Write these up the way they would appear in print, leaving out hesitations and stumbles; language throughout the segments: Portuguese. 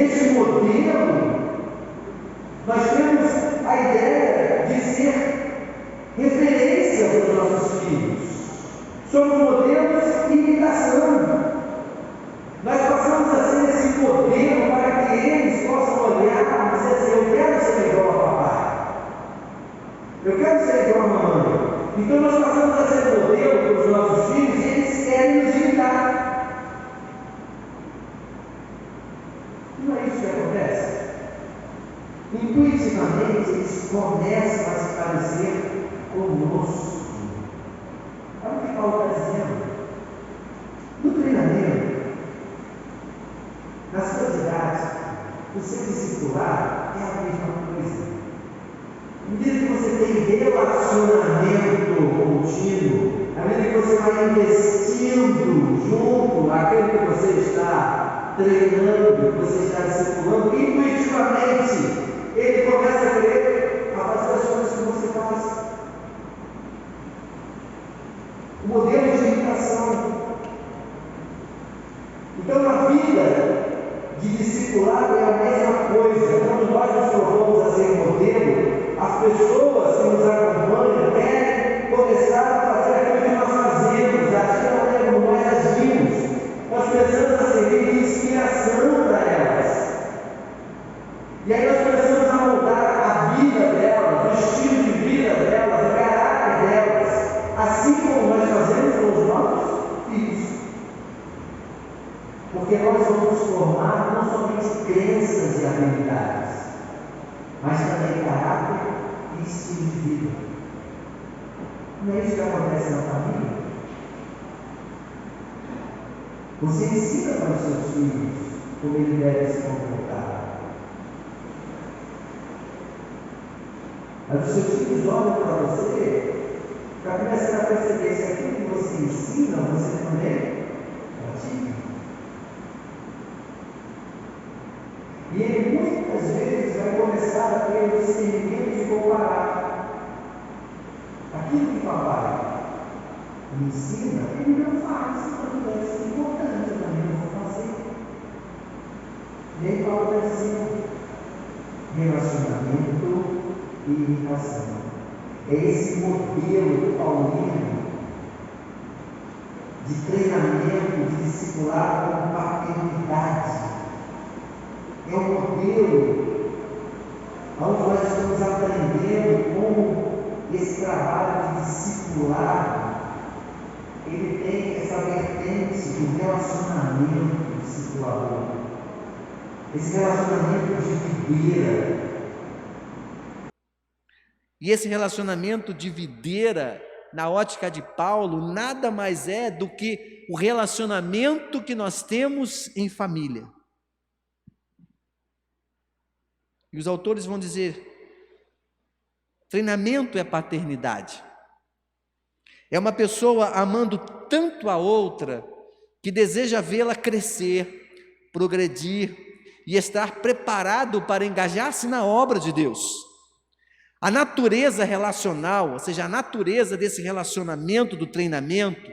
nesse modelo, nós temos a ideia de ser referência para os nossos filhos. Somos modelos de imitação. Nós passamos a ser esse modelo para que eles possam olhar e dizer assim: eu quero ser igual a papai, eu quero ser igual a mamãe. Então nós passamos a ser modelo para os nossos filhos e eles querem nos imitar. Não é isso que acontece? Intuitivamente eles começam a se parecer conosco. Olha o que Paulo está dizendo. No treinamento, nas suas idades, o seu discipulado é a mesma coisa. À medida que você tem relacionamento contínuo, à medida que você vai investindo junto àquele que você está treinando, que você está discipulando, intuitivamente ele começa a querer fazer as coisas que você faz. O modelo de imitação. Então, na vida de discipulado é a mesma coisa. Quando nós nos propomos a ser modelo, as pessoas que nos acompanham querem começar a fazer aquilo que nós fazemos, agir como nós agimos. Nós precisamos a servir de inspiração para elas. E aí nós começamos a moldar a vida delas, o estilo de vida delas, o caráter delas, assim como nós fazemos com os nossos filhos. Porque nós vamos formar não somente crenças e habilidades, mas também caráter e estilo de vida. Não é isso que acontece na família? Você ensina para os seus filhos como ele deve se comportar. Mas os seus filhos olham para você para começar a perceber se aquilo que você ensina, você também pratica. E ele muitas vezes vai começar a ter o discernimento de comparar. Aquilo que papai me ensina, ele não faz, então deve ser importante, eu também não vou fazer. E aí Paulo está dizendo: relacionamento e imitação. É esse modelo paulino de treinamento, de discipulado com paternidade. É um modelo onde nós estamos aprendendo como esse trabalho de discipulado ele tem essa vertente do relacionamento discipulador, esse relacionamento de videira. E esse relacionamento de videira, na ótica de Paulo, nada mais é do que o relacionamento que nós temos em família. E os autores vão dizer: treinamento é paternidade. É uma pessoa amando tanto a outra que deseja vê-la crescer, progredir e estar preparado para engajar-se na obra de Deus. A natureza relacional, ou seja, a natureza desse relacionamento do treinamento,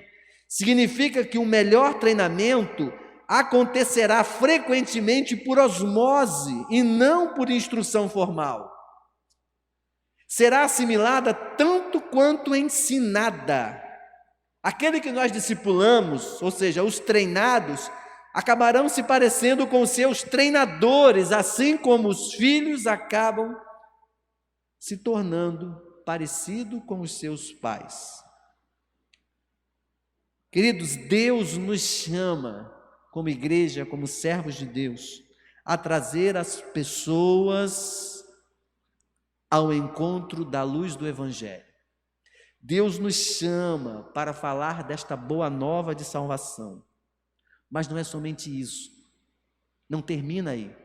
significa que o melhor treinamento acontecerá frequentemente por osmose e não por instrução formal. Será assimilada tanto quanto ensinada. Aquele que nós discipulamos, ou seja, os treinados, acabarão se parecendo com seus treinadores, assim como os filhos acabam se tornando parecido com os seus pais. Queridos, Deus nos chama, como igreja, como servos de Deus, a trazer as pessoas ao encontro da luz do Evangelho. Deus nos chama para falar desta boa nova de salvação. Mas não é somente isso. Não termina aí.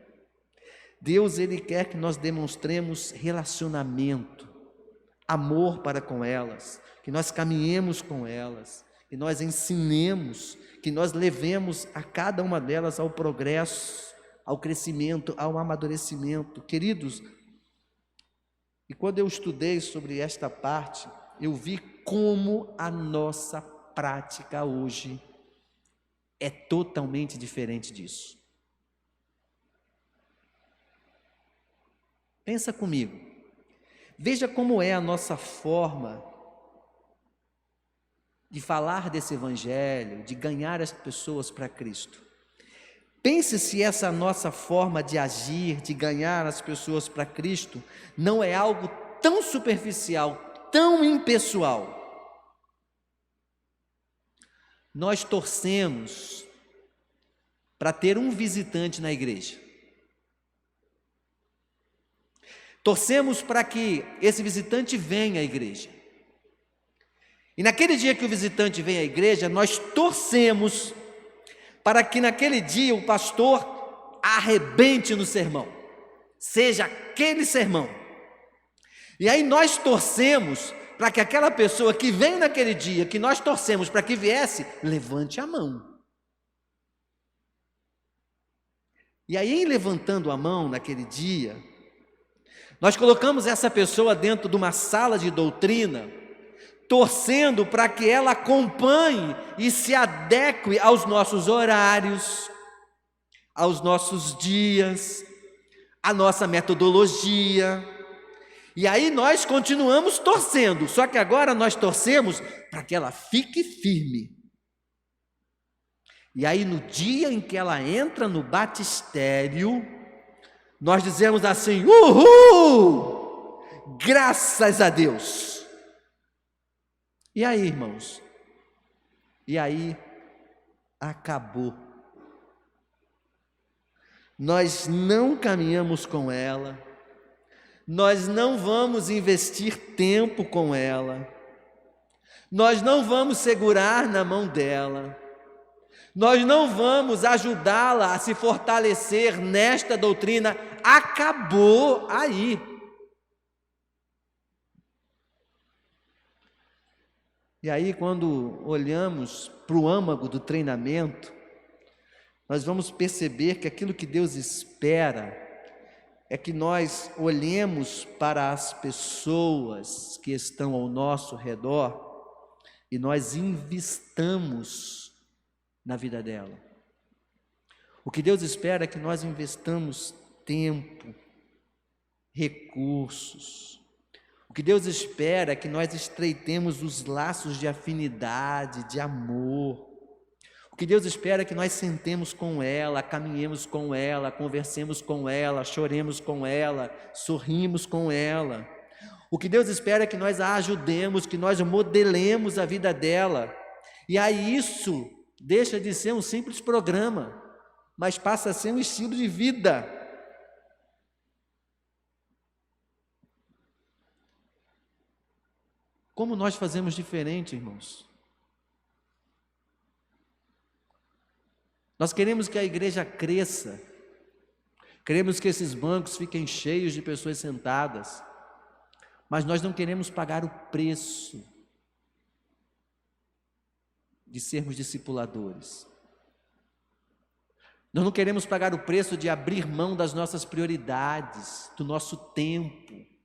Deus, Ele quer que nós demonstremos relacionamento, amor para com elas, que nós caminhemos com elas, que nós ensinemos, que nós levemos a cada uma delas ao progresso, ao crescimento, ao amadurecimento. Queridos, e quando eu estudei sobre esta parte, eu vi como a nossa prática hoje é totalmente diferente disso. Pensa comigo. Veja como é a nossa forma de falar desse evangelho, de ganhar as pessoas para Cristo. Pense se essa nossa forma de agir, de ganhar as pessoas para Cristo, não é algo tão superficial, tão impessoal. Nós torcemos para ter um visitante na igreja. Torcemos para que esse visitante venha à igreja. E naquele dia que o visitante vem à igreja, nós torcemos para que naquele dia o pastor arrebente no sermão, seja aquele sermão. E aí nós torcemos para que aquela pessoa que vem naquele dia, que nós torcemos para que viesse, levante a mão. E aí, em levantando a mão naquele dia, nós colocamos essa pessoa dentro de uma sala de doutrina, torcendo para que ela acompanhe e se adeque aos nossos horários, aos nossos dias, à nossa metodologia. E aí nós continuamos torcendo, só que agora nós torcemos para que ela fique firme. E aí no dia em que ela entra no batistério, nós dizemos assim: uhul! Graças a Deus! E aí, irmãos? E aí, acabou. Nós não caminhamos com ela, nós não vamos investir tempo com ela, nós não vamos segurar na mão dela, nós não vamos ajudá-la a se fortalecer nesta doutrina. Acabou aí. E aí, quando olhamos para o âmago do treinamento, nós vamos perceber que aquilo que Deus espera é que nós olhemos para as pessoas que estão ao nosso redor e nós investamos na vida dela. O que Deus espera é que nós investamos tempo, recursos. O que Deus espera é que nós estreitemos os laços de afinidade, de amor. O que Deus espera é que nós sentemos com ela, caminhemos com ela, conversemos com ela, choremos com ela, sorrimos com ela. O que Deus espera é que nós a ajudemos, que nós modelemos a vida dela. E aí isso deixa de ser um simples programa, mas passa a ser um estilo de vida. Como nós fazemos diferente, irmãos? Nós queremos que a igreja cresça, queremos que esses bancos fiquem cheios de pessoas sentadas, mas nós não queremos pagar o preço de sermos discipuladores. Nós não queremos pagar o preço de abrir mão das nossas prioridades, do nosso tempo.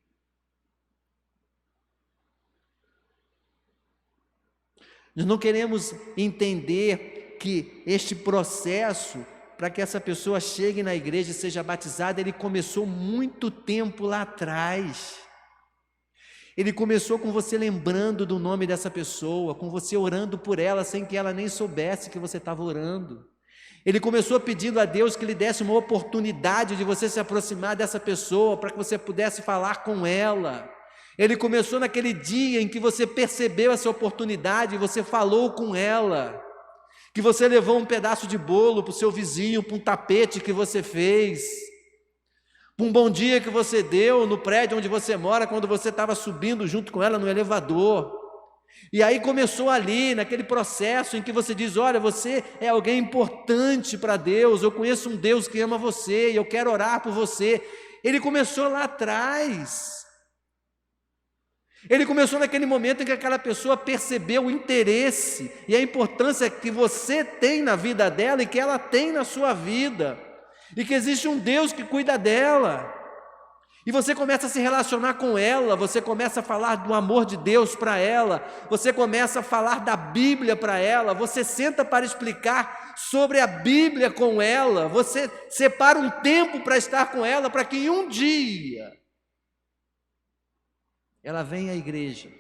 Nós não queremos entender que este processo, para que essa pessoa chegue na igreja e seja batizada, ele começou muito tempo lá atrás. Ele começou com você lembrando do nome dessa pessoa, com você orando por ela, sem que ela nem soubesse que você estava orando. Ele começou pedindo a Deus que lhe desse uma oportunidade de você se aproximar dessa pessoa, para que você pudesse falar com ela. Ele começou naquele dia em que você percebeu essa oportunidade e você falou com ela, que você levou um pedaço de bolo para o seu vizinho, para um tapete que você fez, para um bom dia que você deu no prédio onde você mora, quando você estava subindo junto com ela no elevador. E aí começou ali, naquele processo em que você diz: olha, você é alguém importante para Deus, eu conheço um Deus que ama você e eu quero orar por você. Ele começou lá atrás. Ele começou naquele momento em que aquela pessoa percebeu o interesse e a importância que você tem na vida dela e que ela tem na sua vida, e que existe um Deus que cuida dela. E você começa a se relacionar com ela, você começa a falar do amor de Deus para ela, você começa a falar da Bíblia para ela, você senta para explicar sobre a Bíblia com ela, você separa um tempo para estar com ela, para que um dia ela vem à igreja.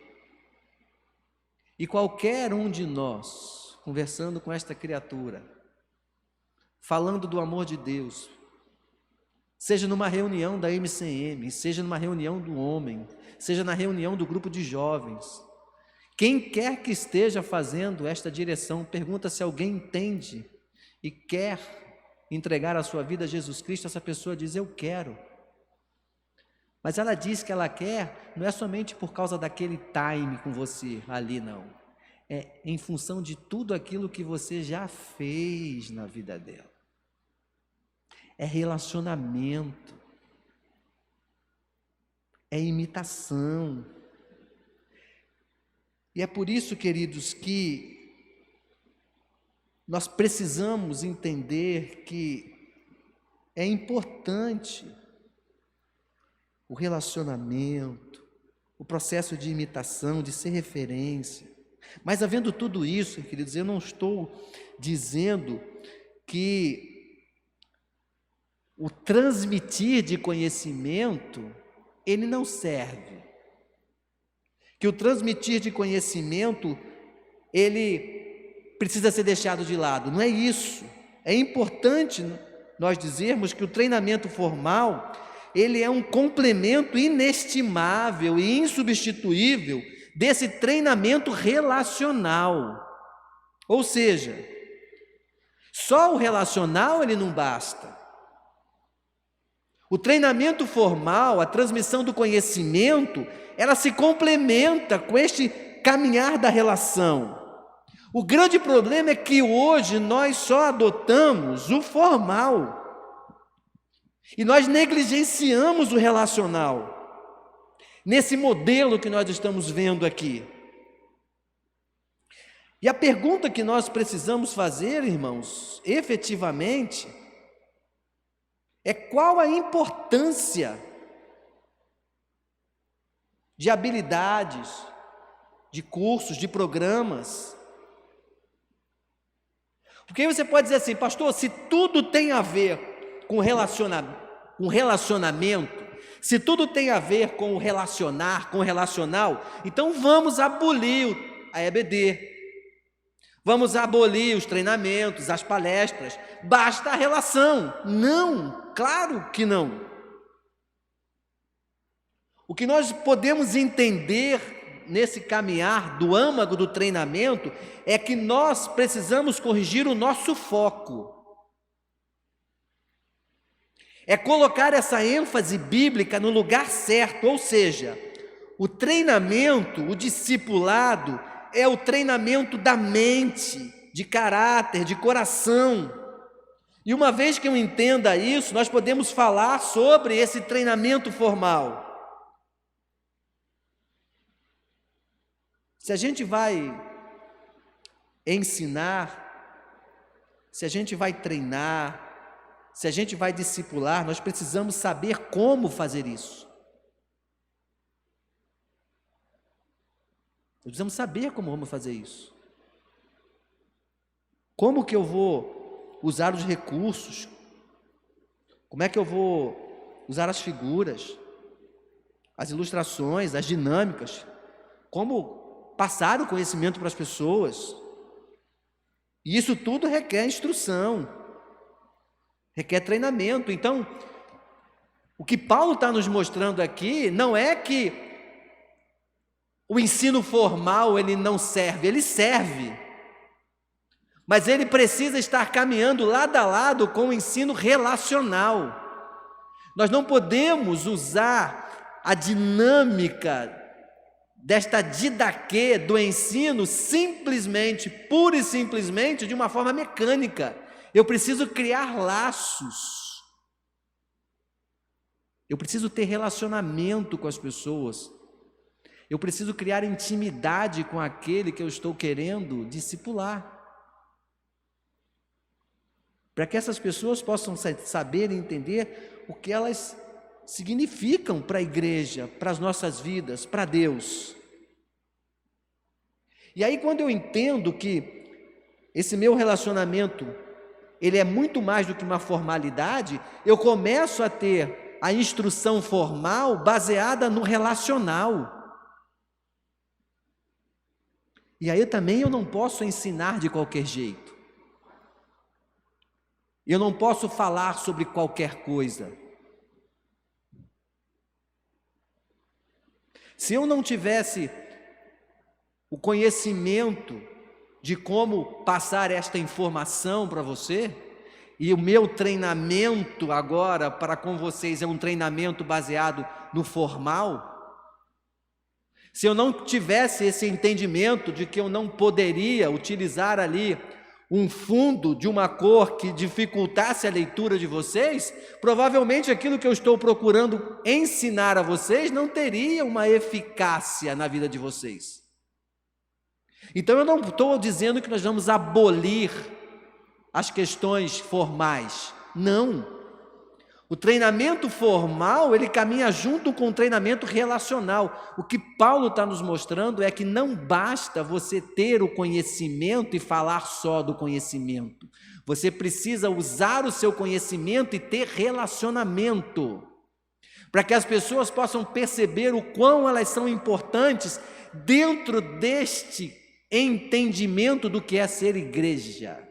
E qualquer um de nós, conversando com esta criatura, falando do amor de Deus, seja numa reunião da MCM, seja numa reunião do homem, seja na reunião do grupo de jovens, quem quer que esteja fazendo esta direção, pergunta se alguém entende e quer entregar a sua vida a Jesus Cristo, essa pessoa diz: eu quero. Mas ela diz que ela quer, não é somente por causa daquele time com você ali, não. É em função de tudo aquilo que você já fez na vida dela. É relacionamento, é imitação. E é por isso, queridos, que nós precisamos entender que é importante o relacionamento, o processo de imitação, de ser referência. Mas havendo tudo isso, queridos, eu não estou dizendo que o transmitir de conhecimento, ele não serve. Que o transmitir de conhecimento, ele precisa ser deixado de lado. Não é isso. É importante nós dizermos que o treinamento formal, ele é um complemento inestimável e insubstituível desse treinamento relacional. Ou seja, só o relacional ele não basta. O treinamento formal, a transmissão do conhecimento, ela se complementa com este caminhar da relação. O grande problema é que hoje nós só adotamos o formal e nós negligenciamos o relacional, nesse modelo que nós estamos vendo aqui. E a pergunta que nós precisamos fazer, irmãos, efetivamente, é qual a importância de habilidades, de cursos, de programas. Porque aí você pode dizer assim: pastor, se tudo tem a ver com relacionamento, se tudo tem a ver com o relacionar, com o relacional, então vamos abolir a EBD, vamos abolir os treinamentos, as palestras, basta a relação. Não, claro que não. O que nós podemos entender nesse caminhar do âmago do treinamento é que nós precisamos corrigir o nosso foco. É colocar essa ênfase bíblica no lugar certo, ou seja, o treinamento, o discipulado, é o treinamento da mente, de caráter, de coração. E uma vez que eu entenda isso, nós podemos falar sobre esse treinamento formal. Se a gente vai ensinar, se a gente vai treinar, se a gente vai discipular, nós precisamos saber como fazer isso. Nós precisamos saber como vamos fazer isso. Como que eu vou usar os recursos? Como é que eu vou usar as figuras, as ilustrações, as dinâmicas? Como passar o conhecimento para as pessoas? E isso tudo requer instrução, requer treinamento. Então, o que Paulo está nos mostrando aqui não é que o ensino formal ele não serve, ele serve, mas ele precisa estar caminhando lado a lado com o ensino relacional. Nós não podemos usar a dinâmica desta didaquê do ensino simplesmente, pura e simplesmente, de uma forma mecânica. Eu preciso criar laços. Eu preciso ter relacionamento com as pessoas. Eu preciso criar intimidade com aquele que eu estou querendo discipular. Para que essas pessoas possam saber e entender o que elas significam para a igreja, para as nossas vidas, para Deus. E aí, quando eu entendo que esse meu relacionamento, ele é muito mais do que uma formalidade, eu começo a ter a instrução formal baseada no relacional. E aí também eu não posso ensinar de qualquer jeito. Eu não posso falar sobre qualquer coisa. Se eu não tivesse o conhecimento de como passar esta informação para você, e o meu treinamento agora para com vocês é um treinamento baseado no formal, se eu não tivesse esse entendimento de que eu não poderia utilizar ali um fundo de uma cor que dificultasse a leitura de vocês, provavelmente aquilo que eu estou procurando ensinar a vocês não teria uma eficácia na vida de vocês. Então eu não estou dizendo que nós vamos abolir as questões formais. Não. O treinamento formal, ele caminha junto com o treinamento relacional. O que Paulo está nos mostrando é que não basta você ter o conhecimento e falar só do conhecimento. Você precisa usar o seu conhecimento e ter relacionamento, para que as pessoas possam perceber o quão elas são importantes dentro deste entendimento do que é ser igreja.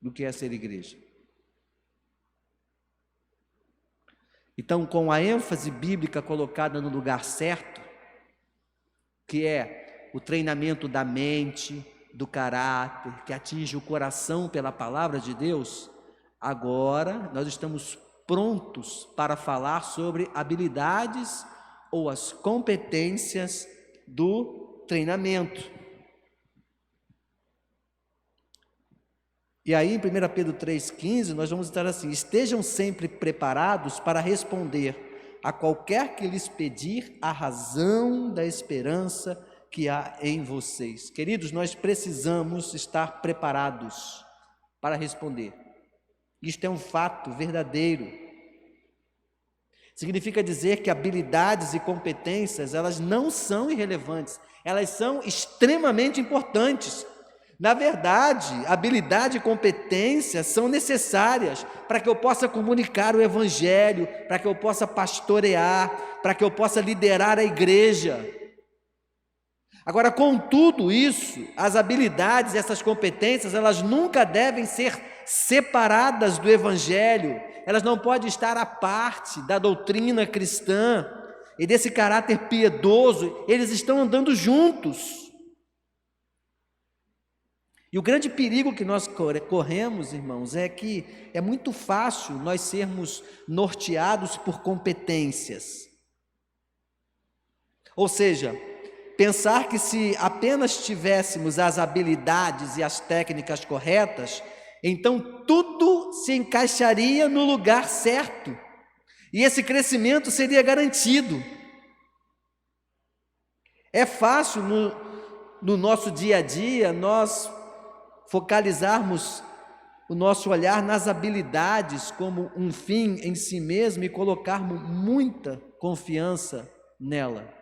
Do que é ser igreja. Então, com a ênfase bíblica colocada no lugar certo, que é o treinamento da mente, do caráter, que atinge o coração pela palavra de Deus, agora nós estamos prontos para falar sobre habilidades ou as competências do treinamento. E aí em 1 Pedro 3,15 nós vamos estar assim: estejam sempre preparados para responder a qualquer que lhes pedir a razão da esperança que há em vocês. Queridos, nós precisamos estar preparados para responder. Isto é um fato verdadeiro. Significa dizer que habilidades e competências, elas não são irrelevantes, elas são extremamente importantes. Na verdade, habilidade e competência são necessárias para que eu possa comunicar o Evangelho, para que eu possa pastorear, para que eu possa liderar a igreja. Agora, com tudo isso, as habilidades, essas competências, elas nunca devem ser separadas do Evangelho, elas não podem estar à parte da doutrina cristã e desse caráter piedoso, eles estão andando juntos. E o grande perigo que nós corremos, irmãos, é que é muito fácil nós sermos norteados por competências. Ou seja, pensar que se apenas tivéssemos as habilidades e as técnicas corretas, então tudo se encaixaria no lugar certo, e esse crescimento seria garantido. É fácil no nosso dia a dia nós focalizarmos o nosso olhar nas habilidades como um fim em si mesmo e colocarmos muita confiança nela.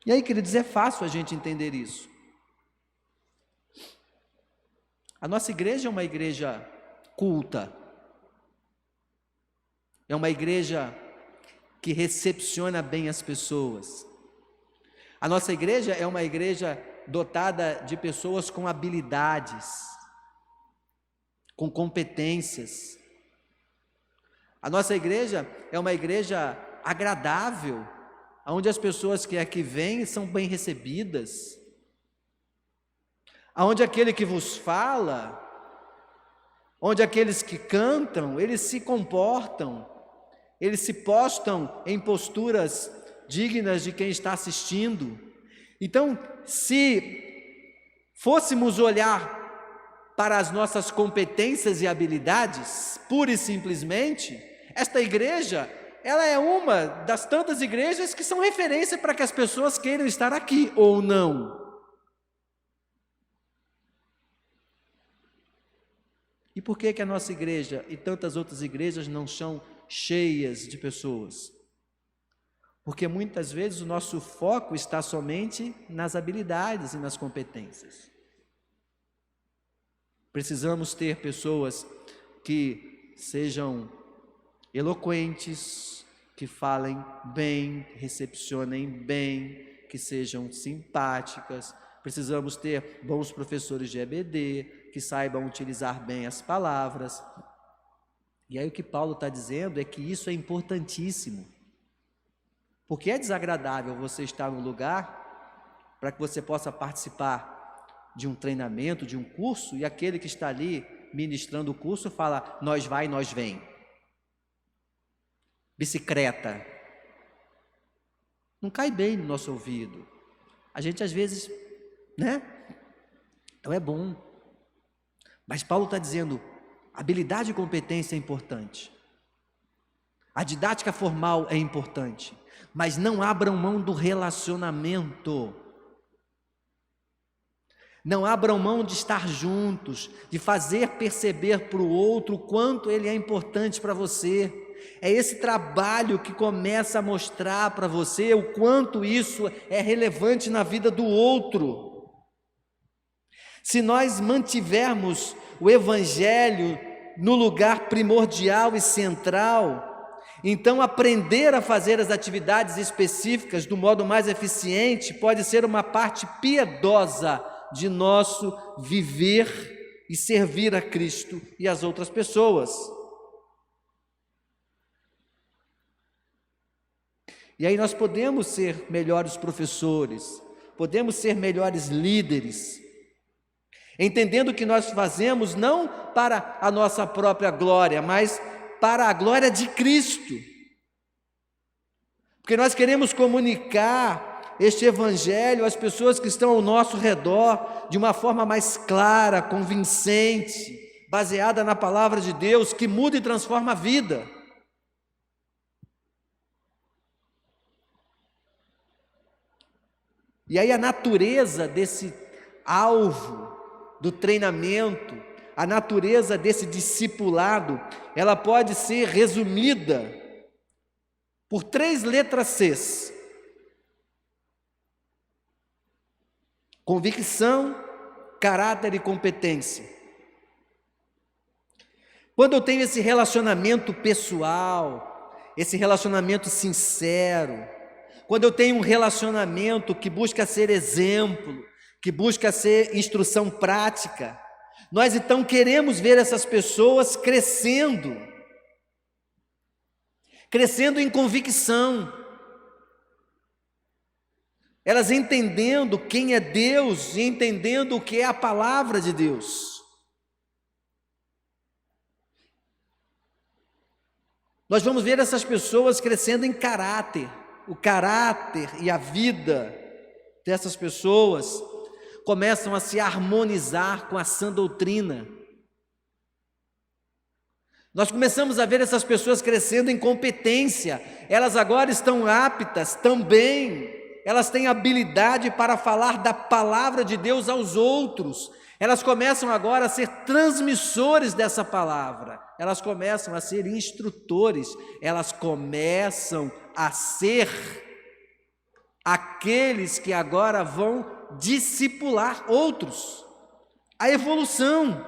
E aí, queridos, é fácil a gente entender isso. A nossa igreja é uma igreja culta, é uma igreja que recepciona bem as pessoas. A nossa igreja é uma igreja dotada de pessoas com habilidades, com competências. A nossa igreja é uma igreja agradável, onde as pessoas que aqui vêm são bem recebidas, onde aquele que vos fala, onde aqueles que cantam, eles se comportam, eles se postam em posturas dignas de quem está assistindo. Então, se fôssemos olhar para as nossas competências e habilidades, pura e simplesmente, esta igreja, ela é uma das tantas igrejas que são referência para que as pessoas queiram estar aqui ou não. E por que a nossa igreja e tantas outras igrejas não são cheias de pessoas? Porque muitas vezes o nosso foco está somente nas habilidades e nas competências. Precisamos ter pessoas que sejam eloquentes, que falem bem, recepcionem bem, que sejam simpáticas. Precisamos ter bons professores de EBD, que saibam utilizar bem as palavras. E aí o que Paulo está dizendo é que isso é importantíssimo. Porque é desagradável você estar num lugar para que você possa participar de um treinamento, de um curso, e aquele que está ali ministrando o curso fala: nós vai, nós vem. Bicicleta. Não cai bem no nosso ouvido. A gente às vezes, né? Então é bom. Mas Paulo está dizendo, habilidade e competência é importante. A didática formal é importante. Mas não abram mão do relacionamento. Não abram mão de estar juntos, de fazer perceber para o outro o quanto ele é importante para você. É esse trabalho que começa a mostrar para você o quanto isso é relevante na vida do outro. Se nós mantivermos o Evangelho no lugar primordial e central, então aprender a fazer as atividades específicas do modo mais eficiente pode ser uma parte piedosa de nosso viver e servir a Cristo e as outras pessoas. E aí nós podemos ser melhores professores, podemos ser melhores líderes, entendendo que nós fazemos não para a nossa própria glória, mas para a glória de Cristo. Porque nós queremos comunicar este Evangelho às pessoas que estão ao nosso redor de uma forma mais clara, convincente, baseada na palavra de Deus, que muda e transforma a vida. E aí a natureza desse alvo do treinamento, a natureza desse discipulado, ela pode ser resumida por 3 letras Cs: convicção, caráter e competência. Quando eu tenho esse relacionamento pessoal, esse relacionamento sincero, quando eu tenho um relacionamento que busca ser exemplo, que busca ser instrução prática, nós então queremos ver essas pessoas crescendo em convicção, elas entendendo quem é Deus e entendendo o que é a palavra de Deus. Nós vamos ver essas pessoas crescendo em caráter. O caráter e a vida dessas pessoas começam a se harmonizar com a sã doutrina. Nós começamos a ver essas pessoas crescendo em competência. Elas agora estão aptas também, elas têm habilidade para falar da palavra de Deus aos outros. Elas começam agora a ser transmissores dessa palavra. Elas começam a ser instrutores. Elas começam a ser aqueles que agora vão discipular outros. A evolução.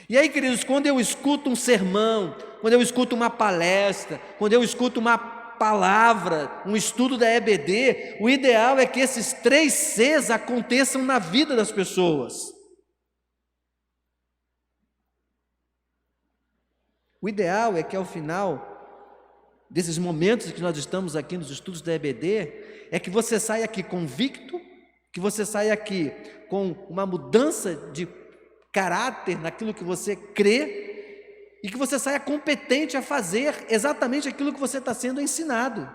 E aí, queridos, quando eu escuto um sermão, quando eu escuto uma palestra, quando eu escuto uma palavra, um estudo da EBD, o ideal é que esses 3 Cs aconteçam na vida das pessoas. O ideal é que ao final desses momentos que nós estamos aqui nos estudos da EBD, é que você saia aqui convicto, que você saia aqui com uma mudança de caráter naquilo que você crê, e que você saia competente a fazer exatamente aquilo que você está sendo ensinado.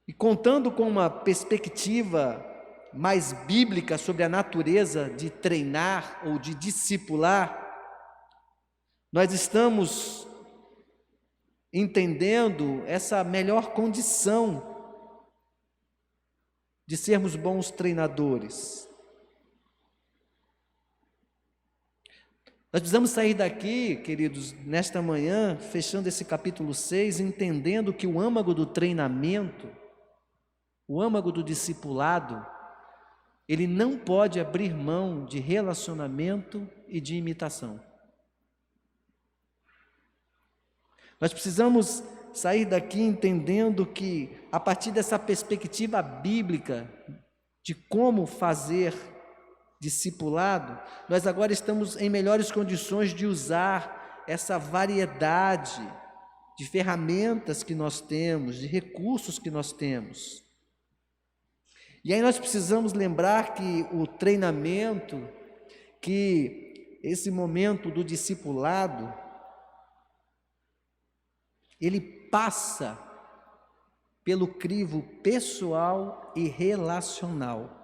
E contando com uma perspectiva mais bíblica sobre a natureza de treinar ou de discipular, nós estamos entendendo essa melhor condição de sermos bons treinadores. Nós precisamos sair daqui, queridos, nesta manhã, fechando esse capítulo 6, entendendo que o âmago do treinamento, o âmago do discipulado, ele não pode abrir mão de relacionamento e de imitação. Nós precisamos sair daqui entendendo que, a partir dessa perspectiva bíblica de como fazer discipulado, nós agora estamos em melhores condições de usar essa variedade de ferramentas que nós temos, de recursos que nós temos. E aí nós precisamos lembrar que o treinamento, que esse momento do discipulado, ele passa pelo crivo pessoal e relacional.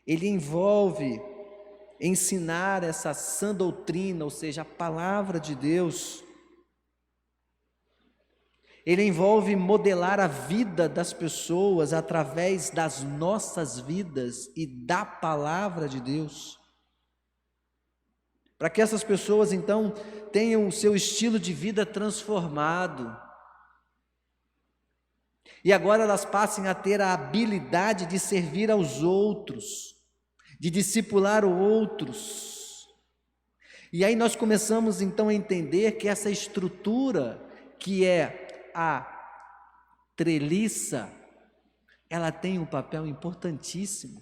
Ele envolve ensinar essa sã doutrina, ou seja, a palavra de Deus. Ele envolve modelar a vida das pessoas através das nossas vidas e da palavra de Deus. Para que essas pessoas, então, tenham o seu estilo de vida transformado. E agora elas passem a ter a habilidade de servir aos outros, de discipular outros. E aí nós começamos, então, a entender que essa estrutura, que é a treliça, ela tem um papel importantíssimo.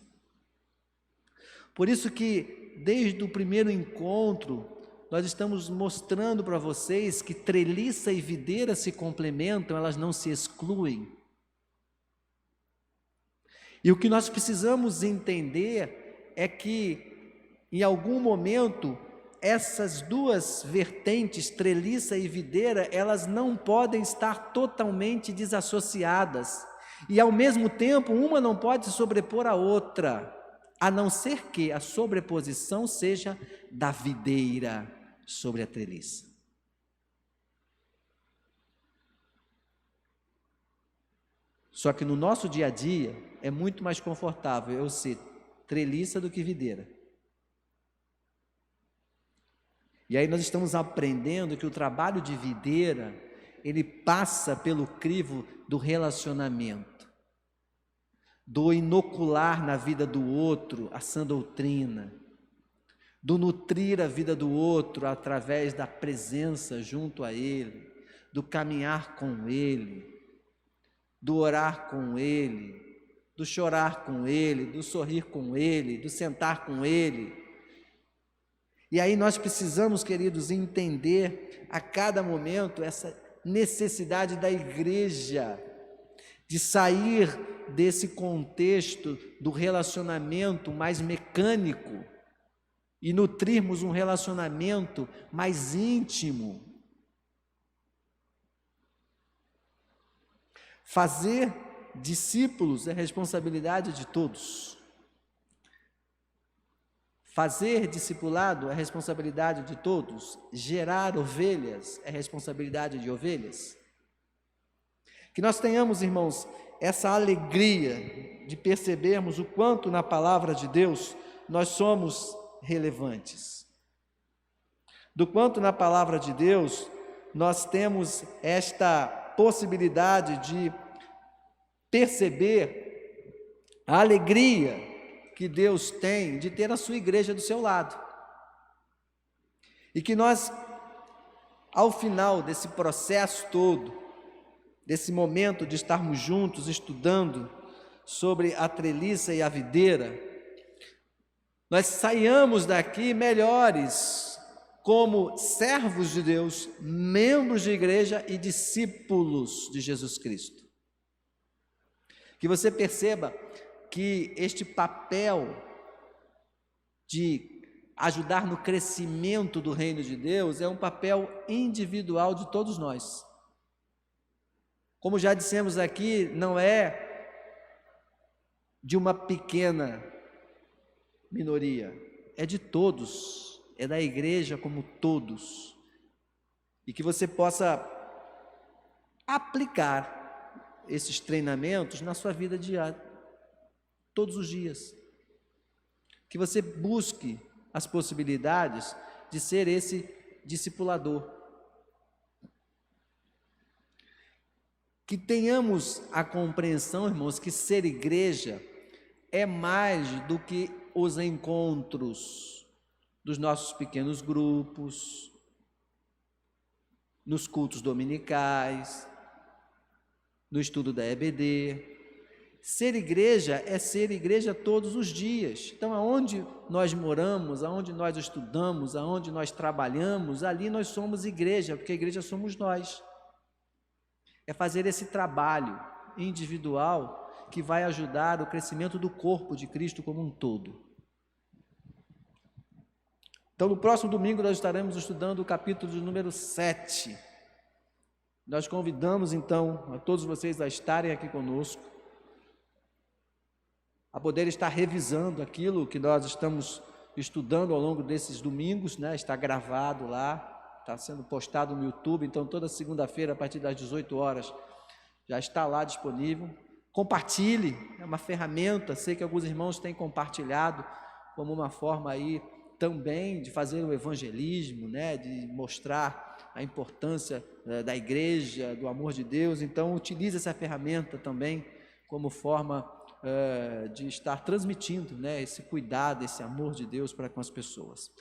Por isso que, desde o primeiro encontro, nós estamos mostrando para vocês que treliça e videira se complementam, elas não se excluem. E o que nós precisamos entender é que, em algum momento, essas duas vertentes, treliça e videira, elas não podem estar totalmente desassociadas. E, ao mesmo tempo, uma não pode se sobrepor à outra, a não ser que a sobreposição seja da videira sobre a treliça. Só que no nosso dia a dia é muito mais confortável eu ser treliça do que videira. E aí nós estamos aprendendo que o trabalho de videira, ele passa pelo crivo do relacionamento, do inocular na vida do outro a sã doutrina, do nutrir a vida do outro através da presença junto a ele, do caminhar com ele, do orar com ele, do chorar com ele, do sorrir com ele, do sentar com ele. E aí nós precisamos, queridos, entender a cada momento essa necessidade da igreja de sair desse contexto do relacionamento mais mecânico e nutrirmos um relacionamento mais íntimo. Fazer discípulos é responsabilidade de todos. Fazer discipulado é responsabilidade de todos. Gerar ovelhas é responsabilidade de ovelhas. Que nós tenhamos, irmãos, essa alegria de percebermos o quanto na palavra de Deus nós somos relevantes. Do quanto na palavra de Deus nós temos esta possibilidade de perceber a alegria que Deus tem de ter a sua igreja do seu lado. E que nós, ao final desse processo todo, desse momento de estarmos juntos estudando sobre a treliça e a videira, nós saiamos daqui melhores como servos de Deus, membros de igreja e discípulos de Jesus Cristo. Que você perceba que este papel de ajudar no crescimento do reino de Deus é um papel individual de todos nós. Como já dissemos aqui, não é de uma pequena minoria, é de todos, é da igreja como todos. E que você possa aplicar esses treinamentos na sua vida diária, todos os dias. Que você busque as possibilidades de ser esse discipulador. Que tenhamos a compreensão, irmãos, que ser igreja é mais do que os encontros dos nossos pequenos grupos, nos cultos dominicais, no estudo da EBD. Ser igreja é ser igreja todos os dias. Então, aonde nós moramos, aonde nós estudamos, aonde nós trabalhamos, ali nós somos igreja, porque a igreja somos nós. É fazer esse trabalho individual que vai ajudar o crescimento do corpo de Cristo como um todo. Então, no próximo domingo nós estaremos estudando o capítulo de número 7. Nós convidamos, então, a todos vocês a estarem aqui conosco, a poder estar revisando aquilo que nós estamos estudando ao longo desses domingos, né? Está gravado lá, está sendo postado no YouTube, então toda segunda-feira, a partir das 18 horas, já está lá disponível. Compartilhe, é uma ferramenta, sei que alguns irmãos têm compartilhado como uma forma aí também de fazer o evangelismo, né? De mostrar a importância da igreja, do amor de Deus, então utilize essa ferramenta também como forma de estar transmitindo, né, esse cuidado, esse amor de Deus para com as pessoas.